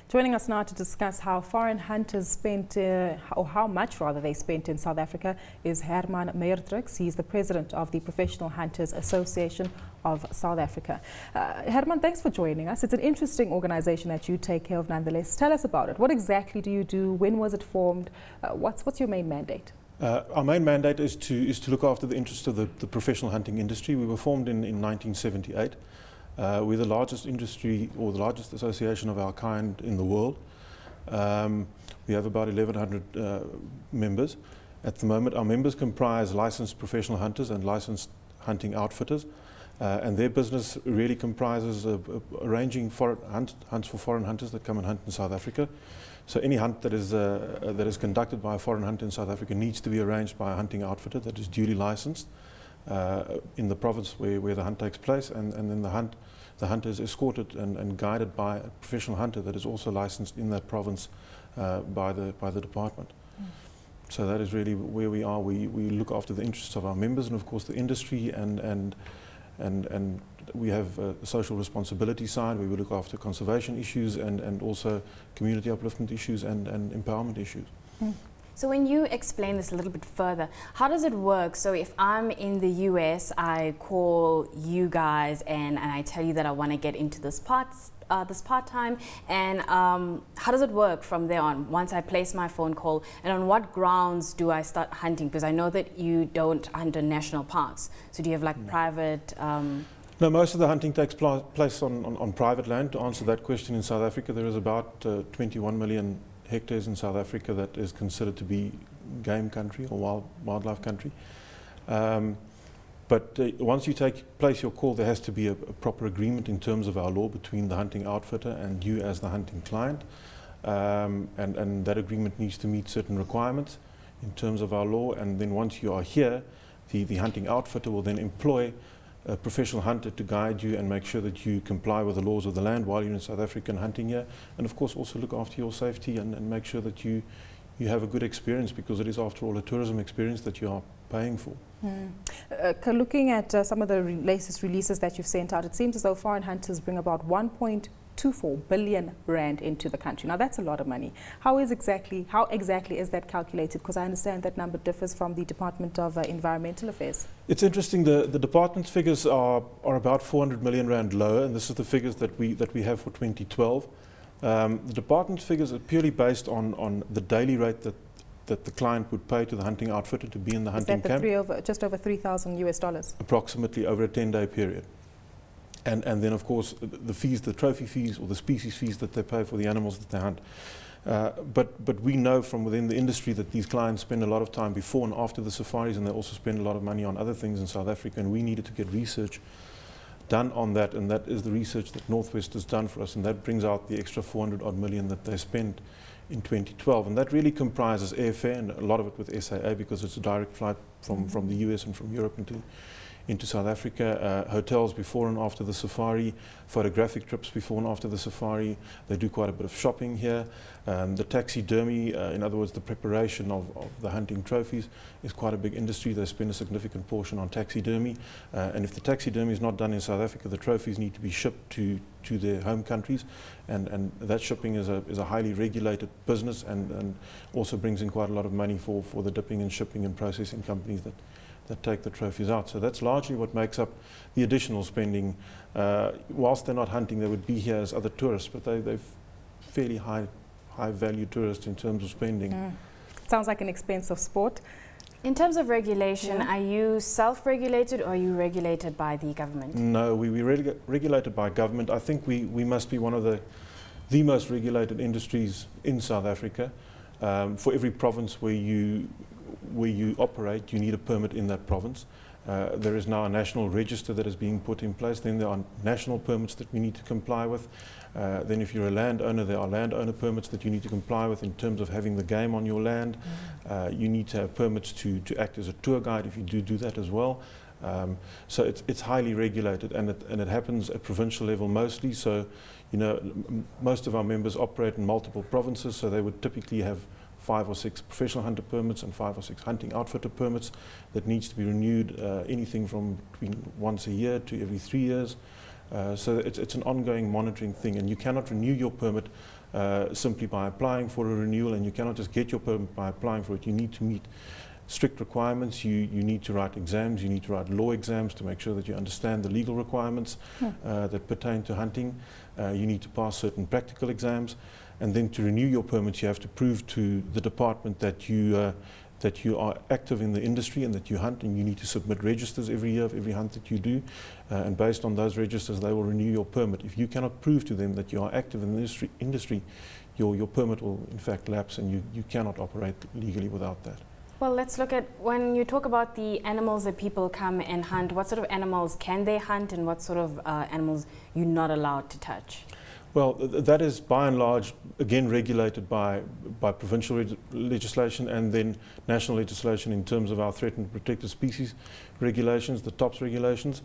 Joining us now to discuss how foreign hunters spent, or how much rather they spent in South Africa, is Hermann Meyeridricks. He's the president of the Professional Hunters Association of South Africa. Hermann, thanks for joining us. It's an interesting organization that you take care of nonetheless. Tell us about it. What exactly do you do? When was it formed? What's your main mandate? Our main mandate is to look after the interests of the professional hunting industry. We were formed in 1978. We're the largest industry, or the largest association of our kind in the world. We have about 1,100 members. At the moment, our members comprise licensed professional hunters and licensed hunting outfitters, and their business really comprises arranging hunts for foreign hunters that come and hunt in South Africa. So any hunt that is conducted by a foreign hunter in South Africa needs to be arranged by a hunting outfitter that is duly licensed in the province where the hunt takes place, and then the hunter is escorted and guided by a professional hunter that is also licensed in that province by the department. So that is really where we are. We look after the interests of our members and of course the industry, and we have a social responsibility side where we look after conservation issues and also community upliftment issues and empowerment issues. So when you explain this a little bit further, how does it work? So if I'm in the US, I call you guys and I tell you that I want to get into this part-time, and how does it work from there on? Once I place my phone call, and on what grounds do I start hunting? Because I know that you don't hunt in national parks. So do you have like private... No, most of the hunting takes place on private land. To answer that question, in South Africa there is about 21 million hectares in South Africa that is considered to be game country or wildlife country. But once you place your call, there has to be a proper agreement in terms of our law between the hunting outfitter and you as the hunting client. And that agreement needs to meet certain requirements in terms of our law. And then once you are here, the hunting outfitter will then employ a professional hunter to guide you and make sure that you comply with the laws of the land while you're in South Africa and hunting here, and of course also look after your safety and make sure that you have a good experience, because it is after all a tourism experience that you are paying for. Looking at some of the latest releases that you've sent out, it seems as though foreign hunters bring about 1.24 billion rand into the country. Now that's a lot of money. How exactly is that calculated? Because I understand that number differs from the Department of Environmental Affairs. It's interesting. The department's figures are about 400 million rand lower, and this is the figures that we have for 2012. The department's figures are purely based on the daily rate that the client would pay to the hunting outfitter to be in the hunting camp. Is that just over $3,000 US? Approximately, over a 10-day period. And then of course the fees, the trophy fees or the species fees that they pay for the animals that they hunt. But we know from within the industry that these clients spend a lot of time before and after the safaris, and they also spend a lot of money on other things in South Africa, and we needed to get research done on that, and that is the research that Northwest has done for us, and that brings out the extra 400 odd million that they spent in 2012, and that really comprises airfare, and a lot of it with SAA because it's a direct flight from the US and from Europe into South Africa, hotels before and after the safari, photographic trips before and after the safari. They do quite a bit of shopping here. The taxidermy, in other words the preparation of the hunting trophies, is quite a big industry. They spend a significant portion on taxidermy, and if the taxidermy is not done in South Africa, the trophies need to be shipped to their home countries, and that shipping is a highly regulated business, and also brings in quite a lot of money for the dipping and shipping and processing companies that take the trophies out. So that's largely what makes up the additional spending. Whilst they're not hunting, they would be here as other tourists, but they're fairly high value tourists in terms of spending. Sounds like an expensive sport. In terms of regulation, are you self-regulated or are you regulated by the government? No, we're regulated by government. I think we must be one of the most regulated industries in South Africa. For every province where you operate, you need a permit in that province. There is now a national register that is being put in place. Then there are national permits that we need to comply with. Then if you're a landowner, there are landowner permits that you need to comply with in terms of having the game on your land. You need to have permits to act as a tour guide if you do that as well. So it's highly regulated, and it happens at provincial level mostly. So, you know, most of our members operate in multiple provinces, so they would typically have 5 or 6 professional hunter permits and 5 or 6 hunting outfitter permits that needs to be renewed, anything from between once a year to every 3 years. So it's an ongoing monitoring thing, and you cannot renew your permit simply by applying for a renewal, and you cannot just get your permit by applying for it. You need to meet strict requirements. You need to write exams, you need to write law exams to make sure that you understand the legal requirements that pertain to hunting. You need to pass certain practical exams, and then to renew your permits you have to prove to the department that you are active in the industry and that you hunt, and you need to submit registers every year of every hunt that you do, and based on those registers they will renew your permit. If you cannot prove to them that you are active in the industry, your permit will in fact lapse, and you cannot operate legally without that. Well, let's look at, when you talk about the animals that people come and hunt, what sort of animals can they hunt and what sort of animals you're not allowed to touch? Well, that is by and large, again, regulated by provincial legislation and then national legislation in terms of our threatened and protected species regulations, the TOPS regulations.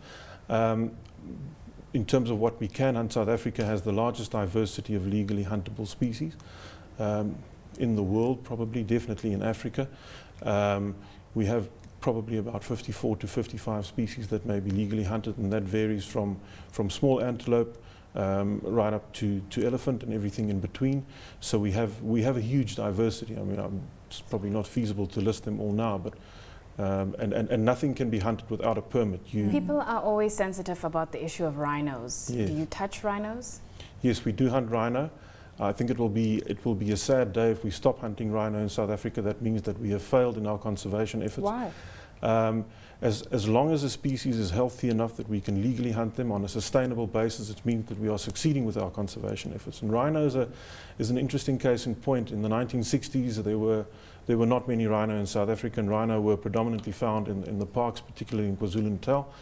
In terms of what we can hunt, South Africa has the largest diversity of legally huntable species in the world, probably, definitely in Africa. We have probably about 54 to 55 species that may be legally hunted, and that varies from small antelope right up to elephant and everything in between. So we have a huge diversity. I mean, it's probably not feasible to list them all now, but and nothing can be hunted without a permit. People are always sensitive about the issue of rhinos. Yes. Do you touch rhinos? Yes, we do hunt rhino. I think it will be a sad day if we stop hunting rhino in South Africa. That means that we have failed in our conservation efforts. Why? As long as a species is healthy enough that we can legally hunt them on a sustainable basis, it means that we are succeeding with our conservation efforts. And rhino is an interesting case in point. In the 1960s, there were not many rhino in South Africa, and rhino were predominantly found in the parks, particularly in KwaZulu-Natal.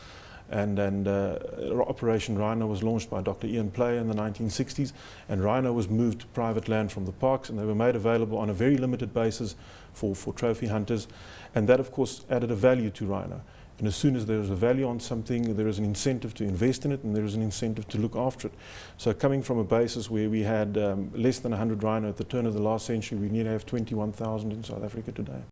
And Operation Rhino was launched by Dr. Ian Player in the 1960s, and rhino was moved to private land from the parks, and they were made available on a very limited basis for trophy hunters, and that of course added a value to rhino. And as soon as there is a value on something, there is an incentive to invest in it, and there is an incentive to look after it. So coming from a basis where we had less than 100 rhino at the turn of the last century, we nearly have 21,000 in South Africa today.